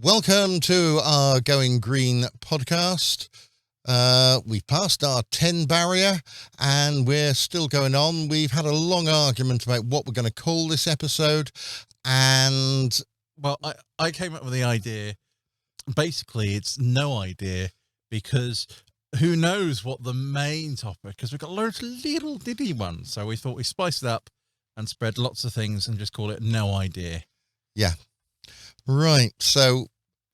Welcome to our Going Green podcast. We've passed our 10 barrier and we're still going on. We've had a long argument about what we're going to call this episode. And well, I came up with the idea. Basically, it's no idea, because who knows what the main topic, because we've got loads of little diddy ones. So we thought we'd spice it up and spread lots of things and just call it no idea. Yeah. Right. So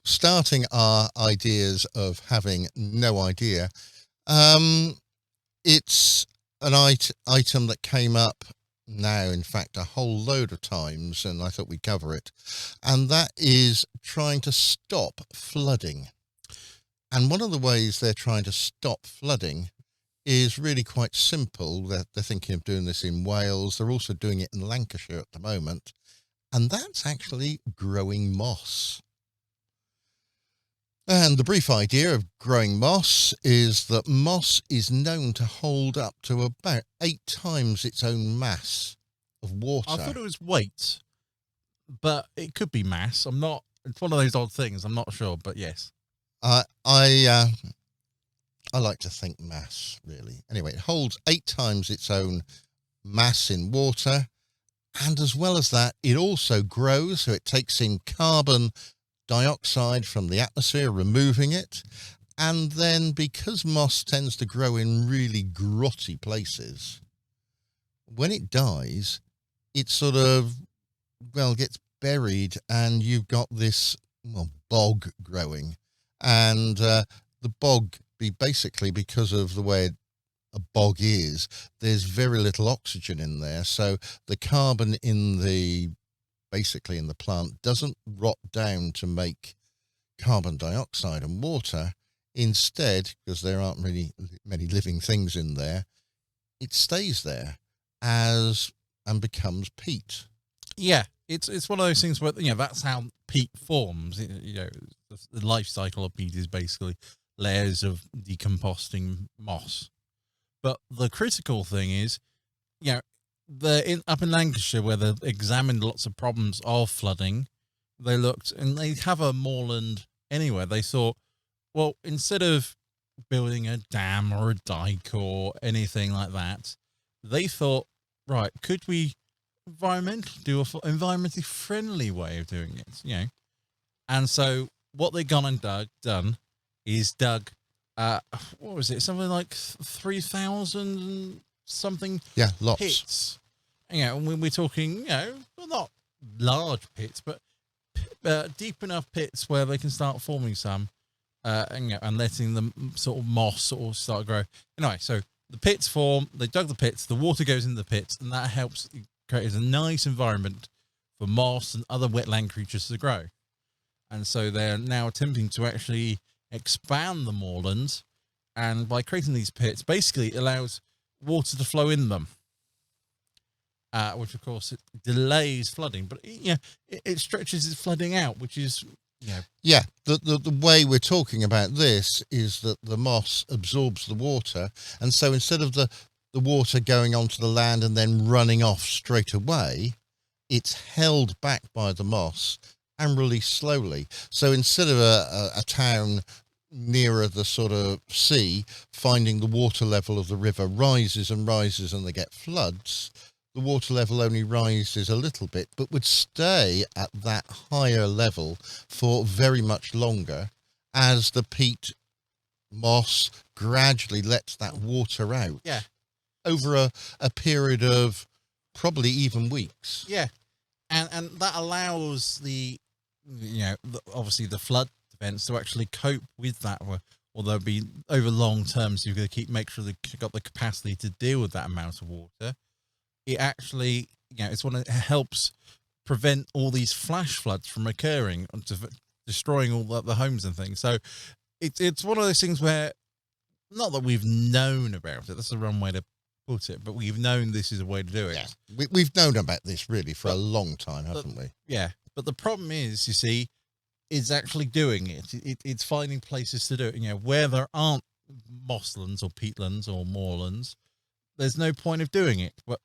starting our ideas of having no idea, it's an item that came up now, in fact, a whole load of times, and I thought we'd cover it. And that is trying to stop flooding. And one of the ways they're trying to stop flooding is really quite simple. They're thinking of doing this in Wales. They're also doing it in Lancashire at the moment. And that's actually growing moss. And the brief idea of growing moss is that moss is known to hold up to about 8 times its own mass of water. I thought it was weight, but it could be mass. It's one of those odd things. I'm not sure, but yes. I like to think mass, really. Anyway, it holds 8 times its own mass in water. And as well as that, it also grows, so it takes in carbon dioxide from the atmosphere, removing it. And then because moss tends to grow in really grotty places, when it dies, it sort of, gets buried, and you've got this, bog growing. And the bog, basically because of the way a bog is, there's very little oxygen in there, so the carbon in the plant doesn't rot down to make carbon dioxide and water. Instead, because there aren't really many living things in there, it stays there and becomes peat. Yeah, it's one of those things where that's how peat forms. The life cycle of peat is basically layers of decomposting moss. But the critical thing is, up in Lancashire, where they examined lots of problems of flooding, they looked, and they have a moorland anywhere. They thought, well, instead of building a dam or a dike or anything like that, they thought, right, could we do an environmentally friendly way of doing it? And so what they've gone and done is dug. What was it? Something like 3,000 something. Yeah, lots. Pits. When we're talking, not large pits, but deep enough pits where they can start forming some, and letting them sort of moss sort of start to grow. Anyway, so the pits form. They dug the pits. The water goes into the pits, and that helps create a nice environment for moss and other wetland creatures to grow. And so they're now attempting to actually expand the moorlands, and by creating these pits, basically it allows water to flow in them, which of course it delays flooding, but it stretches its flooding out, which is the way we're talking about this is that the moss absorbs the water, and so instead of the water going onto the land and then running off straight away, it's held back by the moss and released slowly. So instead of a town nearer the sort of sea finding the water level of the river rises and rises and they get floods, the water level only rises a little bit, but would stay at that higher level for very much longer as the peat moss gradually lets that water out. Yeah. Over a period of probably even weeks. Yeah. And that allows obviously the flood events to actually cope with that, or they'll be over long term, so you've got to make sure they've got the capacity to deal with that amount of water. It actually, it helps prevent all these flash floods from occurring and destroying all the homes and things. So it's one of those things where, not that we've known about it, that's the wrong way to put it, but we've known this is a way to do it. Yeah. We've known about this really for a long time, haven't we? Yeah. But the problem is, you see, is actually doing it. It's finding places to do it. Where there aren't mosslands or peatlands or moorlands, there's no point of doing it. But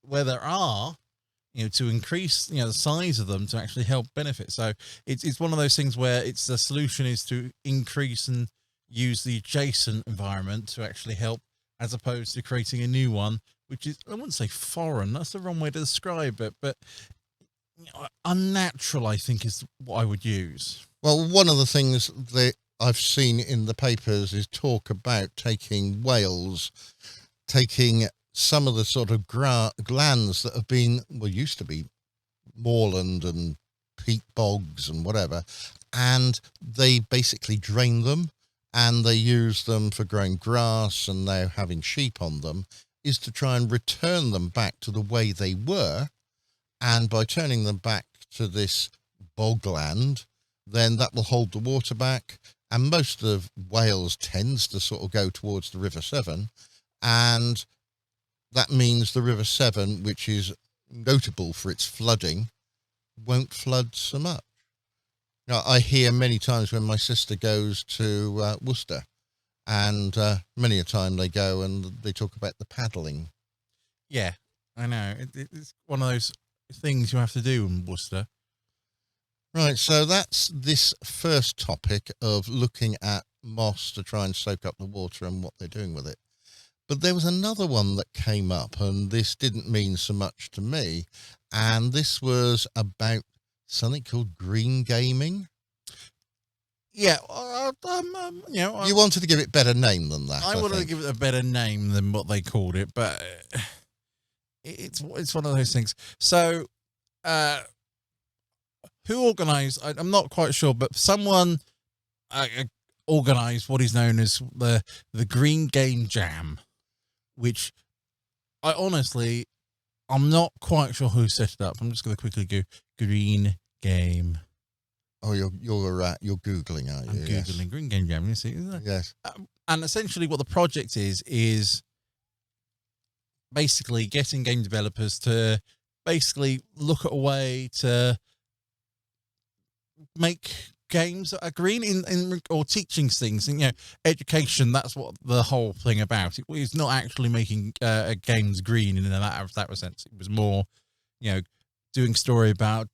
where there are, to increase, the size of them to actually help benefit. So it's one of those things where it's the solution is to increase and use the adjacent environment to actually help, as opposed to creating a new one, which is, I wouldn't say foreign, that's the wrong way to describe it, but unnatural, I think, is what I would use. Well, one of the things that I've seen in the papers is talk about taking Wales, taking some of the sort of lands that have been, well, used to be moorland and peat bogs and whatever, and they basically drain them and they use them for growing grass and now having sheep on them, is to try and return them back to the way they were. And by turning them back to this bogland, then that will hold the water back. And most of Wales tends to sort of go towards the River Severn. And that means the River Severn, which is notable for its flooding, won't flood so much. Now, I hear many times when my sister goes to Worcester, and many a time they go and they talk about the paddling. Yeah, I know. It's one of those things you have to do in Worcester. Right, so that's this first topic of looking at moss to try and soak up the water and what they're doing with it. But there was another one that came up, and this didn't mean so much to me, and this was about something called green gaming. Yeah, you wanted to give it a better name than that. I wanted to give it a better name than what they called it, but it's one of those things. So, who organised? I'm not quite sure, but someone organised what is known as the Green Game Jam, which I'm not quite sure who set it up. I'm just going to quickly go Green Game. Oh, you're Googling, aren't you? I'm Googling Green Game Jam. You see? Yes. And essentially what the project is basically getting game developers to basically look at a way to make games that are green in or teaching things. And, education, that's what the whole thing about. It was not actually making games green in that sense. It was more, doing story about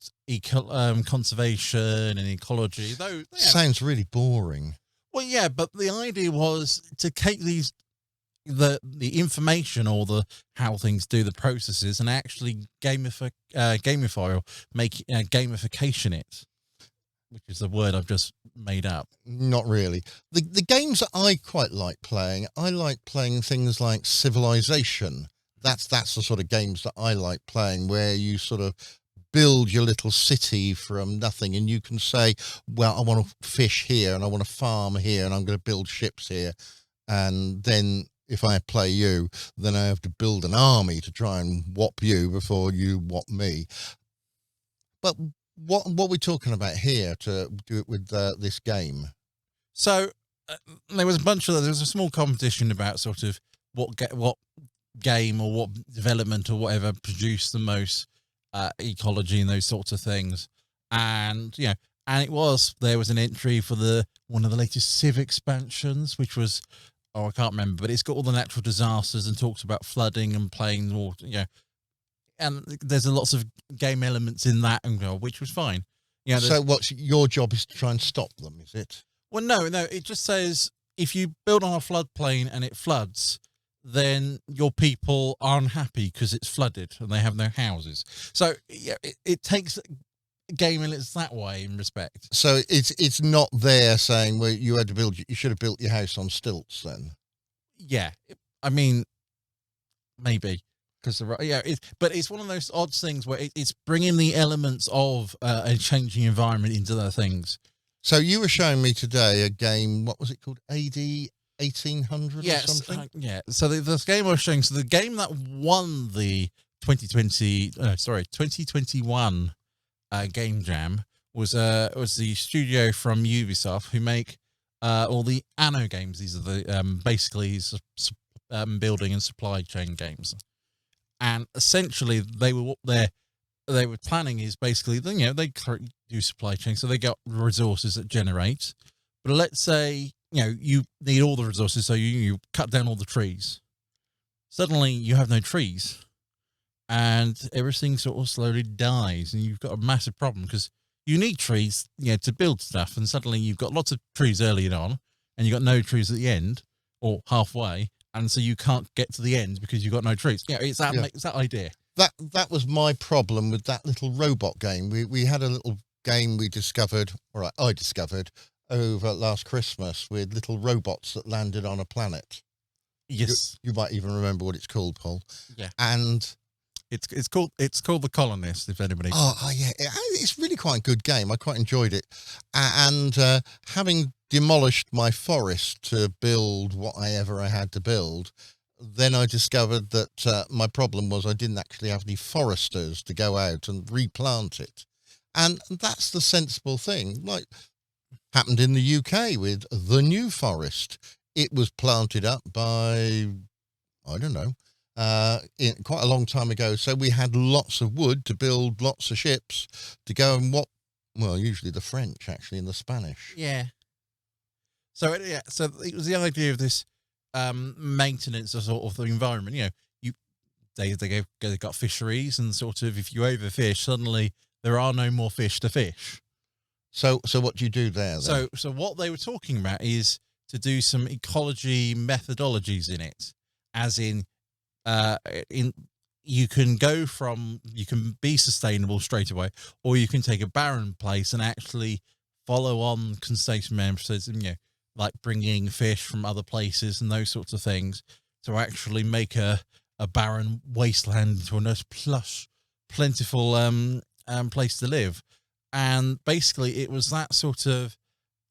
conservation and ecology. Though sounds really boring. Well, yeah, but the idea was to take the information or how things do the processes and actually gamify or make gamification it, which is the word I've just made up. Not really. The games that I quite like playing things like Civilization. That's the sort of games that I like playing, where you sort of build your little city from nothing, and you can say, well, I want to fish here and I want to farm here and I'm going to build ships here. And then if I play you, then I have to build an army to try and whop you before you whop me. But what we're talking about here to do it with this game? So there was a small competition about sort of what game or what development or whatever produced the most ecology and those sorts of things. And there was an entry for one of the latest Civ expansions, which was, I can't remember, but it's got all the natural disasters and talks about flooding and plain water, and there's lots of game elements in that, and which was fine. So what's your job is to try and stop them, is it? Well, no, it just says if you build on a floodplain and it floods, then your people are unhappy because it's flooded and they have no houses. So it takes game elements that way in respect. So it's not there saying, well, you should have built your house on stilts then. Yeah, I mean, maybe. But it's one of those odd things where it's bringing the elements of a changing environment into the things. So you were showing me today a game. What was it called? AD 1800 or something? Yeah. So the game I was showing. So the game that won the 2021 Game Jam was the studio from Ubisoft who make all the Anno games. These are the basically building and supply chain games. And essentially, they were planning is basically, they do supply chain, so they got resources that generate. But let's say, you need all the resources, so you cut down all the trees. Suddenly, you have no trees. and everything sort of slowly dies, and you've got a massive problem because you need trees, to build stuff, and suddenly you've got lots of trees early on, and you've got no trees at the end or halfway, and so you can't get to the end because you've got no trees. It's that idea. That was my problem with that little robot game. We had a little game we discovered, all right, I discovered over last Christmas with little robots that landed on a planet. Yes, you might even remember what it's called, Paul. Yeah, and it's called The Colonist. If anybody, yeah, it's really quite a good game. I quite enjoyed it, and having demolished my forest to build whatever I had to build, then I discovered that my problem was I didn't actually have any foresters to go out and replant it. And that's the sensible thing, like happened in the UK with the New Forest. It was planted up by, I don't know, quite a long time ago. So we had lots of wood to build lots of ships to go and usually the French, actually, and the Spanish. Yeah. So it was the idea of this maintenance of sort of the environment. They got fisheries, and sort of if you overfish, suddenly there are no more fish to fish. So what do you do there then? So what they were talking about is to do some ecology methodologies in it, as in you can be sustainable straight away, or you can take a barren place and actually follow on conservation methods, like bringing fish from other places and those sorts of things to actually make a barren wasteland into a nice plush, plentiful place to live. And basically it was that sort of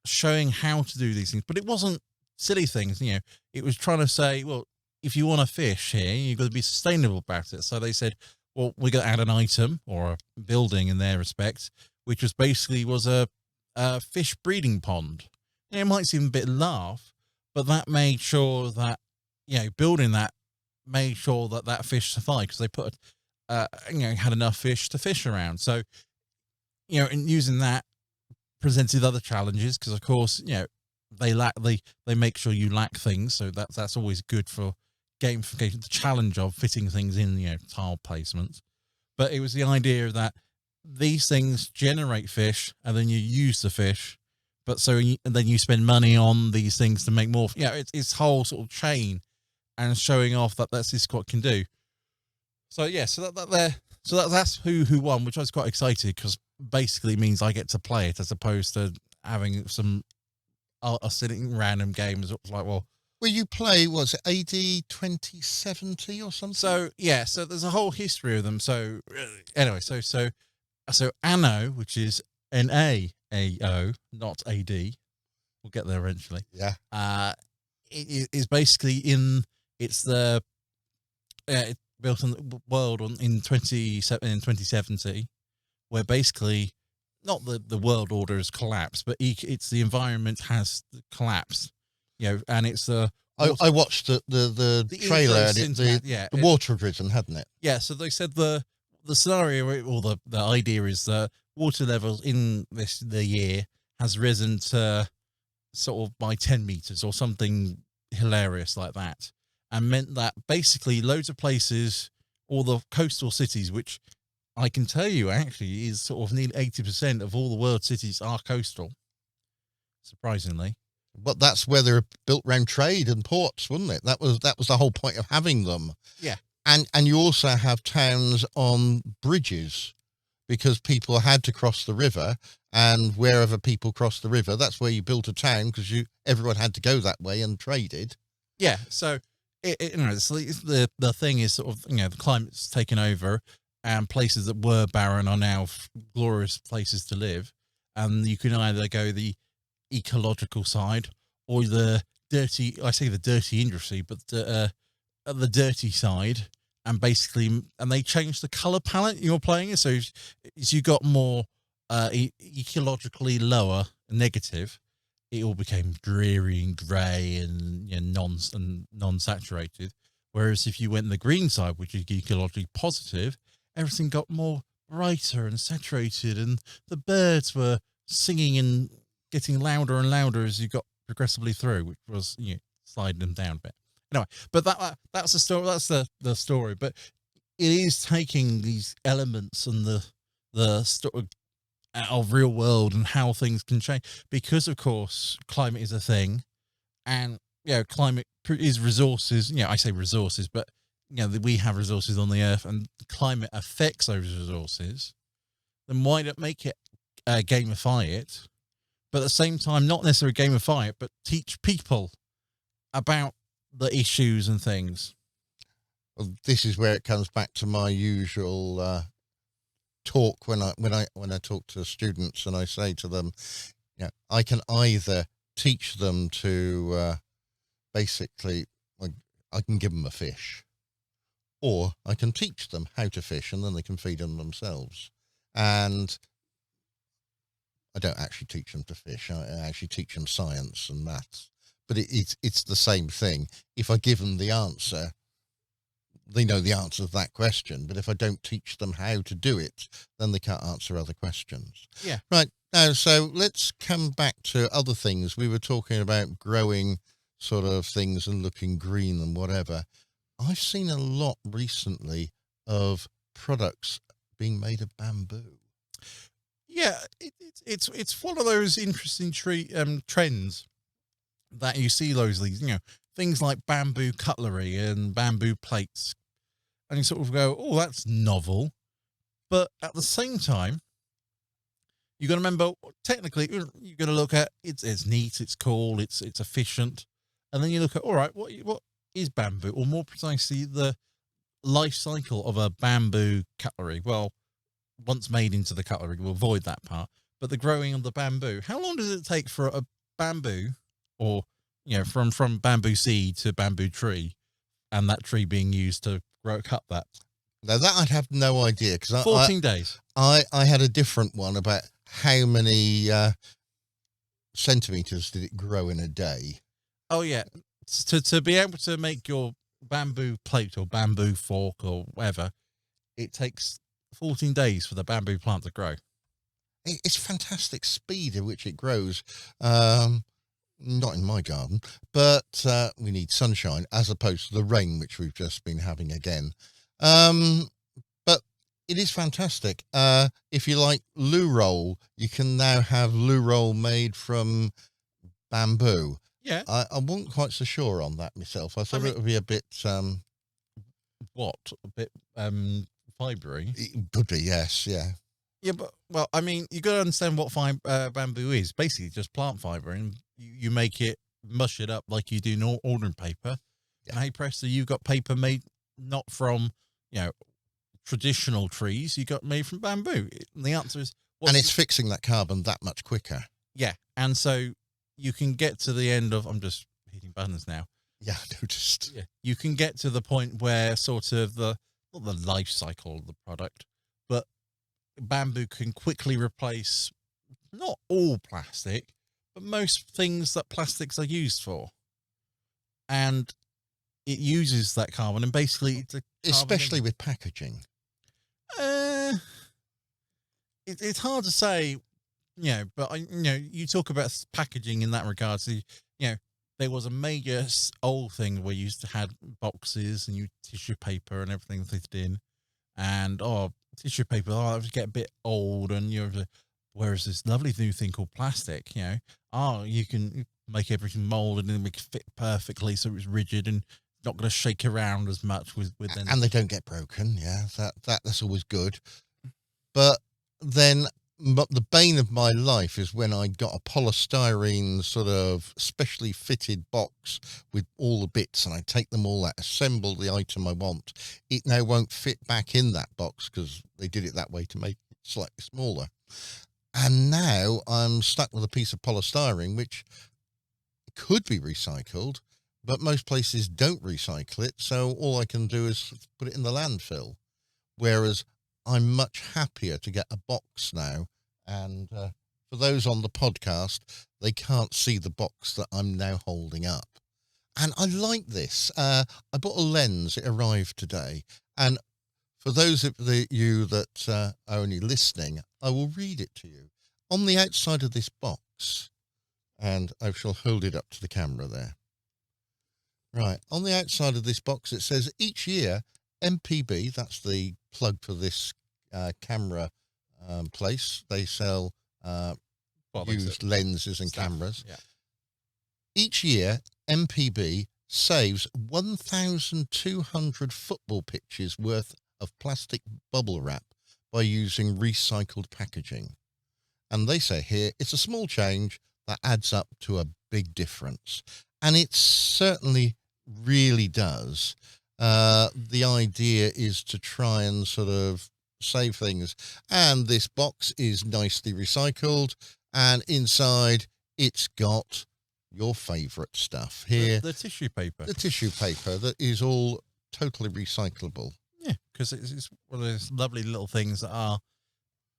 showing how to do these things, but it wasn't silly things. It was trying to say, well, if you want to fish here, you've got to be sustainable about it. So they said, well, we're going to add an item or a building in their respect, which was a fish breeding pond. It might seem a bit laugh, but that made sure that, building that made sure that fish survived, because they put, had enough fish to fish around. So, and using that presented other challenges, because of course, they make sure you lack things. So that's always good for gamification, the challenge of fitting things in, tile placements. But it was the idea that these things generate fish, and then you use the fish. But and then you spend money on these things to make more. It's whole sort of chain, and showing off that that's this what can do. So that's who won, which I was quite excited, because basically means I get to play it as opposed to having some sitting random games. Like, well, you play, was it AD 2070 or something? So so there's a whole history of them. So anyway, so Anno, which is NAAO, not AD. We'll get there eventually. Yeah. It is basically it's built on the world in 2070, where basically not the world order has collapsed, but it's the environment has collapsed. And it's the I watched the trailer, and the water had risen, hadn't it? Yeah. So they said the scenario, or the idea is that water levels in the year has risen to sort of by 10 meters or something hilarious like that, and meant that basically loads of places, all the coastal cities, which I can tell you actually is sort of nearly 80% of all the world cities are coastal, surprisingly. But that's where they're built around trade and ports, wasn't it? That was the whole point of having them. Yeah. And you also have towns on bridges, because people had to cross the river, and wherever people crossed the river, that's where you built a town, because everyone had to go that way and traded. Yeah. So the thing is sort of, the climate's taken over, and places that were barren are now glorious places to live. And you can either go the ecological side or the dirty industry, but the dirty side. And basically, they changed the color palette you're playing. So as you got more ecologically lower negative, it all became dreary and grey and non-saturated. Whereas if you went the green side, which is ecologically positive, everything got more brighter and saturated, and the birds were singing and getting louder and louder as you got progressively through, which was sliding them down a bit. Anyway, but that's the story. That's the story. But it is taking these elements and the sort of real world and how things can change, because of course climate is a thing, and climate is resources. I say resources, but we have resources on the earth, and climate affects those resources. Then why not make it gamify it, but at the same time not necessarily gamify it, but teach people about the issues and things. Well, this is where it comes back to my usual talk when I talk to students, and I say to them, I can either teach them to basically, like, I can give them a fish, or I can teach them how to fish, and then they can feed them themselves. And I don't actually teach them to fish. I actually teach them science and maths. But it's the same thing. If I give them the answer, they know the answer to that question. But if I don't teach them how to do it, then they can't answer other questions. Yeah. Right. Now, so let's come back to other things. We were talking about growing sort of things and looking green and whatever. I've seen a lot recently of products being made of bamboo. Yeah, it's one of those interesting trends that you see these things like bamboo cutlery and bamboo plates, and you sort of go, oh, that's novel. But at the same time, you got to remember, technically, you're going to look at it's neat, it's cool, it's efficient, and then you look at, all right, what is bamboo, or more precisely, the life cycle of a bamboo cutlery. Well, once made into the cutlery, we'll avoid that part. But the growing of the bamboo, how long does it take for a bamboo, or from bamboo seed to bamboo tree, and that tree being used to cut that? Now that I'd have no idea, because 14 days. I had a different one about how many centimeters did it grow in a day. Oh yeah, to be able to make your bamboo plate or bamboo fork or whatever, it takes 14 days for the bamboo plant to grow. It's fantastic speed at which it grows. Not in my garden, but we need sunshine as opposed to the rain, which we've just been having again. But it is fantastic. If you like loo roll, you can now have loo roll made from bamboo. Yeah. I wasn't quite so sure on that myself. I thought it would be a bit fibery. It would be, yes, yeah. Yeah, but you got to understand what bamboo is. Basically, just plant fiber, and you make it, mush it up like you do ordinary paper. Yeah. And hey presto, you got paper made not from traditional trees. You got made from bamboo. And the answer is, and it's fixing that carbon that much quicker. Yeah, and so you can get to the end of. I'm just hitting buttons now. Yeah, I noticed. Yeah, you can get to the point where sort of not the life cycle of the product, but bamboo can quickly replace not all plastic, but most things that plastics are used for. And it uses that carbon, and basically especially with packaging. It's hard to say, but you talk about packaging in that regard. So, there was a major old thing where you used to have boxes and you tissue paper and everything fitted in, and tissue paper, that would get a bit old, and whereas this lovely new thing called plastic, you can make everything molded and make it fit perfectly, so it's rigid and not going to shake around as much with them. And they don't get broken. Yeah, that's always good. But then the bane of my life is when I got a polystyrene sort of specially fitted box with all the bits, and I take them all out, assemble the item I want. It now won't fit back in that box because they did it that way to make it slightly smaller. And now I'm stuck with a piece of polystyrene, which could be recycled, but most places don't recycle it. So all I can do is put it in the landfill. Whereas I'm much happier to get a box now. And for those on the podcast, they can't see the box that I'm now holding up. And I like this. I bought a lens. It arrived today. And for those of you that are only listening, I will read it to you. On the outside of this box, and I shall hold it up to the camera there. Right. On the outside of this box, it says, each year, MPB, that's the plug for this camera place. They sell used lenses and cameras. Yeah. Each year, MPB saves 1,200 football pitches worth of plastic bubble wrap by using recycled packaging. And they say here, it's a small change that adds up to a big difference. And it certainly really does. The idea is to try and sort of save things. And this box is nicely recycled. And inside, it's got your favourite stuff here. The tissue paper. The tissue paper that is all totally recyclable. Yeah, because it's one of those lovely little things that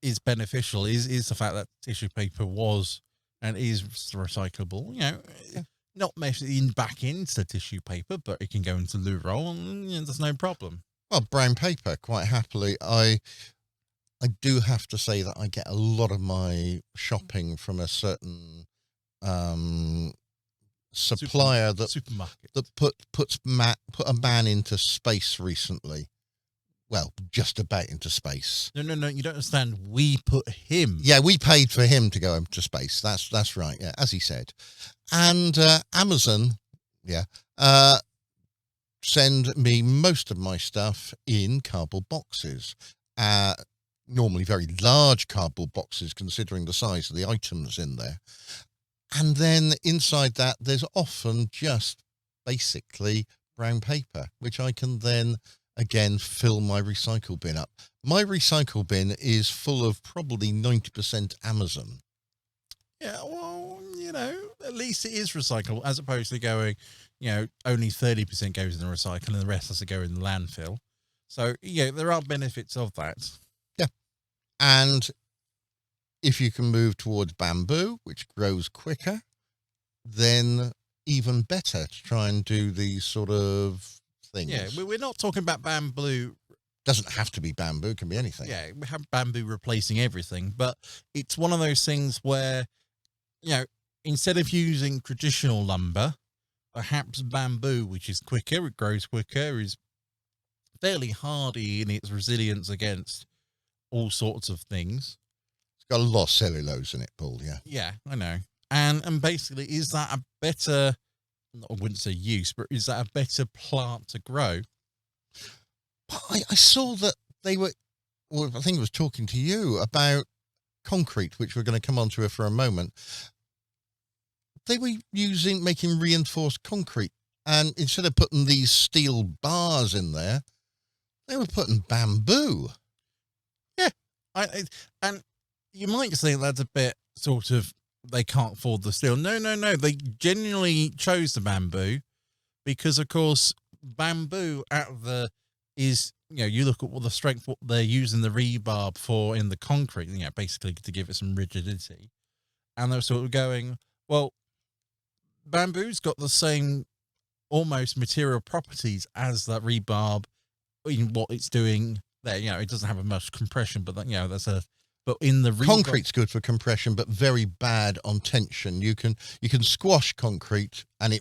is beneficial. Is the fact that tissue paper was and is recyclable. You know, not meshing back into tissue paper, but it can go into loo roll, and there's no problem. Well, brown paper, quite happily. I do have to say that I get a lot of my shopping from a certain supplier supermarket that put a man into space recently. Well, just about into space. No, you don't understand. We put him. Yeah, we paid for him to go into space. That's right. Yeah, as he said. And Amazon, send me most of my stuff in cardboard boxes. Normally very large cardboard boxes, considering the size of the items in there. And then inside that, there's often just basically brown paper, which I can then again fill my recycle bin up. My recycle bin is full of probably 90% Amazon. Yeah, well, at least it is recyclable, as opposed to going, only 30% goes in the recycle and the rest has to go in the landfill. So, there are benefits of that. Yeah. And if you can move towards bamboo, which grows quicker, then even better to try and do these sort of things. Yeah, we're not talking about bamboo. Doesn't have to be bamboo, it can be anything. Yeah, we have bamboo replacing everything, but it's one of those things where, instead of using traditional lumber, perhaps bamboo, which is quicker, it grows quicker, is fairly hardy in its resilience against all sorts of things. It's got a lot of cellulose in it, Paul, yeah. Yeah, I know. And basically, is that a better, I wouldn't say use, but is that a better plant to grow? I saw that they were, well, I think it was talking to you about concrete, which we're going to come on to for a moment. They were making reinforced concrete, and instead of putting these steel bars in there, they were putting bamboo. Yeah, and you might think that's a bit sort of, they can't afford the steel. No. They genuinely chose the bamboo because, of course, bamboo is, you look at what the strength, what they're using the rebarb for in the concrete, basically to give it some rigidity. And they're sort of going, well, bamboo's got the same almost material properties as that rebarb in what it's doing there. It doesn't have much compression, but but in the concrete's good for compression, but very bad on tension. You can squash concrete, and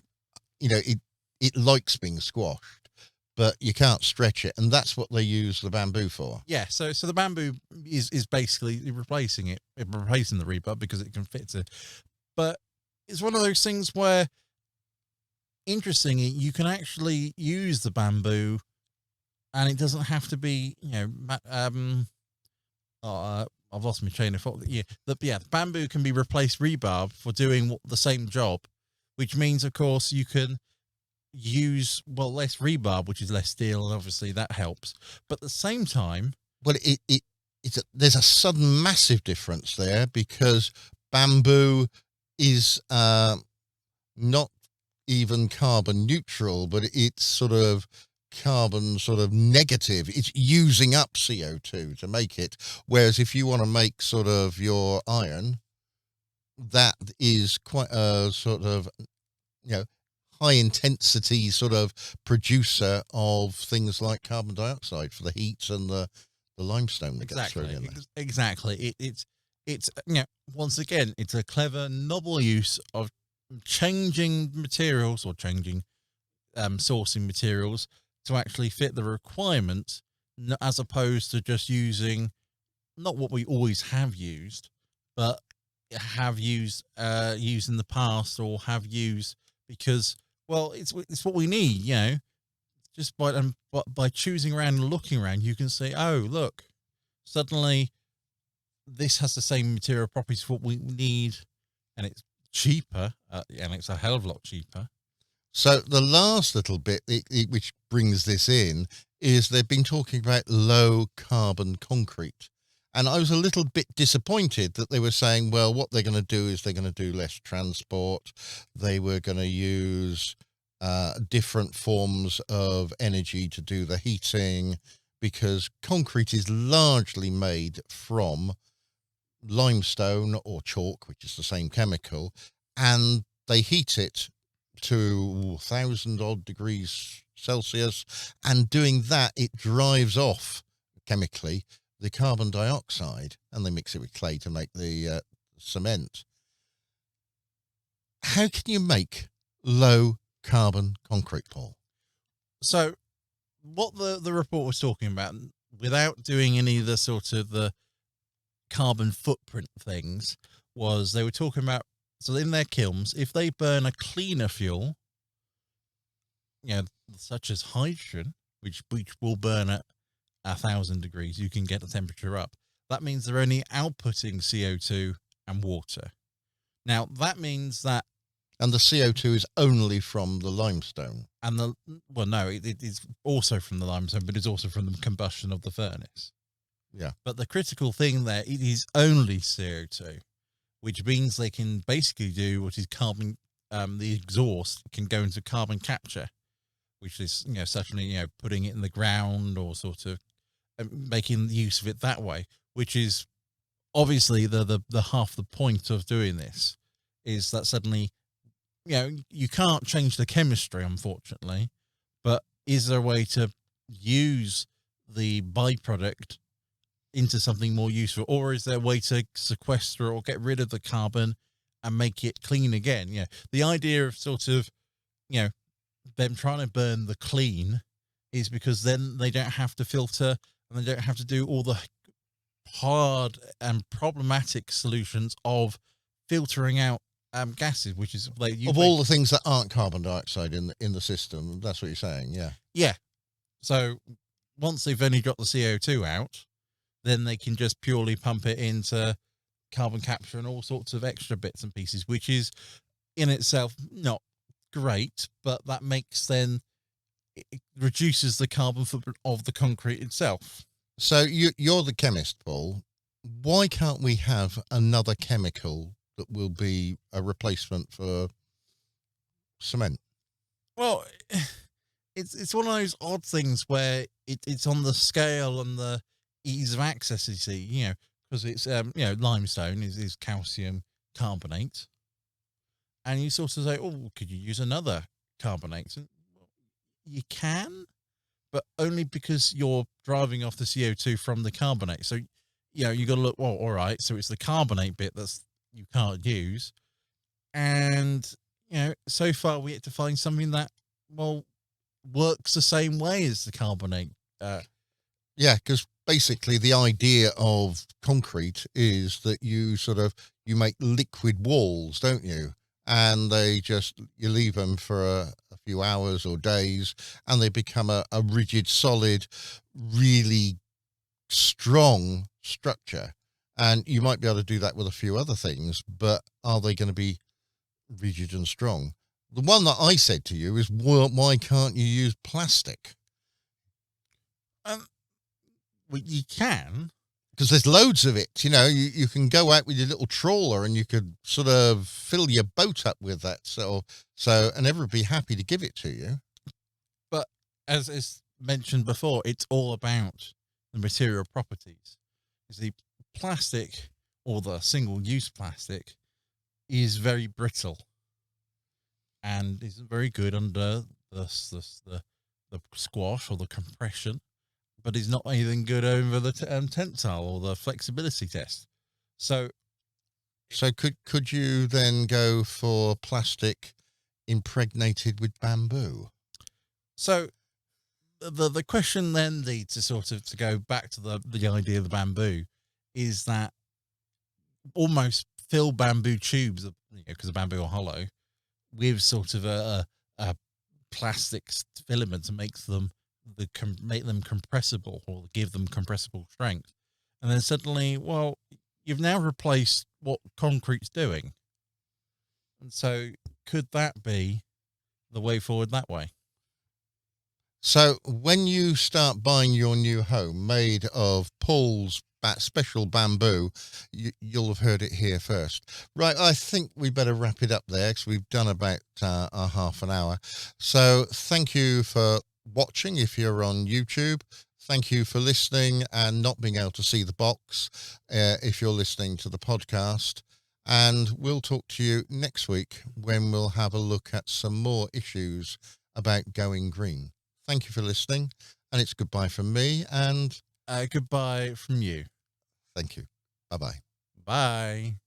it likes being squashed, but you can't stretch it, and that's what they use the bamboo for. Yeah, so the bamboo is basically replacing the rebarb because it can fit it. But it's one of those things where, interestingly, you can actually use the bamboo, and it doesn't have to be, I've lost my train of thought. The bamboo can be replaced rebarb for doing the same job, which means, of course, you can use less rebarb, which is less steel, and obviously that helps. But at the same time, there's a sudden massive difference there, because bamboo is not even carbon neutral, but it's sort of carbon sort of negative. It's using up CO2 to make it, whereas if you want to make sort of your iron, that is quite a sort of high intensity sort of producer of things like carbon dioxide for the heat and the limestone that gets thrown in there. Exactly. It's once again, it's a clever, novel use of changing materials, or changing sourcing materials to actually fit the requirements, as opposed to just using not what we always have used, but have used in the past, or have used because, well, it's what we need, just by choosing around and looking around, you can say, oh, look, suddenly this has the same material properties for what we need, and it's cheaper, and it's a hell of a lot cheaper. So the last little bit which brings this in is they've been talking about low carbon concrete. And I was a little bit disappointed that they were saying, well, what they're going to do is they're going to do less transport. They were going to use different forms of energy to do the heating, because concrete is largely made from limestone or chalk, which is the same chemical, and they heat it to 1,000 odd degrees Celsius, and doing that, it drives off chemically the carbon dioxide, and they mix it with clay to make the cement. How can you make low carbon concrete, Paul? So what the report was talking about, without doing any of the sort of the carbon footprint things, was they were talking about, so in their kilns, if they burn a cleaner fuel, such as hydrogen, which will burn at 1,000 degrees, you can get the temperature up. That means they're only outputting CO2 and water. Now that means that, and the CO2 is only from the limestone. And it is also from the limestone, but it's also from the combustion of the furnace. Yeah. But the critical thing there, it is only CO2, which means they can basically do what is carbon. The exhaust can go into carbon capture, which is certainly putting it in the ground, or sort of making use of it that way, which is obviously the half the point of doing this, is that suddenly you can't change the chemistry, unfortunately, but is there a way to use the byproduct into something more useful, or is there a way to sequester or get rid of the carbon and make it clean again? The idea of sort of them trying to burn the clean is because then they don't have to filter, and they don't have to do all the hard and problematic solutions of filtering out gases, which is all the things that aren't carbon dioxide in the system. That's what you're saying. Yeah. So once they've only got the CO2 out, then they can just purely pump it into carbon capture and all sorts of extra bits and pieces, which is in itself not great, but that makes then it reduces the carbon footprint of the concrete itself. So you're the chemist, Paul. Why can't we have another chemical that will be a replacement for cement? Well, it's one of those odd things where it's on the scale and the ease of access, you see, because it's limestone is calcium carbonate, and you sort of say, oh, could you use another carbonate? And you can, but only because you're driving off the CO2 from the carbonate. So you got to look, well, all right, so it's the carbonate bit that's you can't use, and so far we had to find something that works the same way as the carbonate. Because basically the idea of concrete is that you make liquid walls, don't you? And you leave them for a few hours or days, and they become a rigid, solid, really strong structure. And you might be able to do that with a few other things, but are they going to be rigid and strong? The one that I said to you is, well, why can't you use plastic? Well, you can, because there's loads of it. You can go out with your little trawler and you could sort of fill your boat up with that. So and everyone would be happy to give it to you. But as is mentioned before, it's all about the material properties. The plastic, or the single-use plastic, is very brittle and isn't very good under the squash or the compression, but is not anything good over the tensile or the flexibility test. So could you then go for plastic impregnated with bamboo? So the question then leads to sort of to go back to the idea of the bamboo, is that almost fill bamboo tubes, because the bamboo are hollow, with sort of a plastic filament to make them compressible, or give them compressible strength. And then suddenly, well, you've now replaced what concrete's doing. And so could that be the way forward that way? So when you start buying your new home made of Paul's special bamboo, you'll have heard it here first. Right, I think we better wrap it up there, because we've done about a half an hour. So thank you for watching if you're on YouTube. Thank you for listening and not being able to see the box if you're listening to the podcast. And we'll talk to you next week when we'll have a look at some more issues about going green. Thank you for listening, and it's goodbye from me, and Goodbye from you. thank you. Bye-bye. Bye.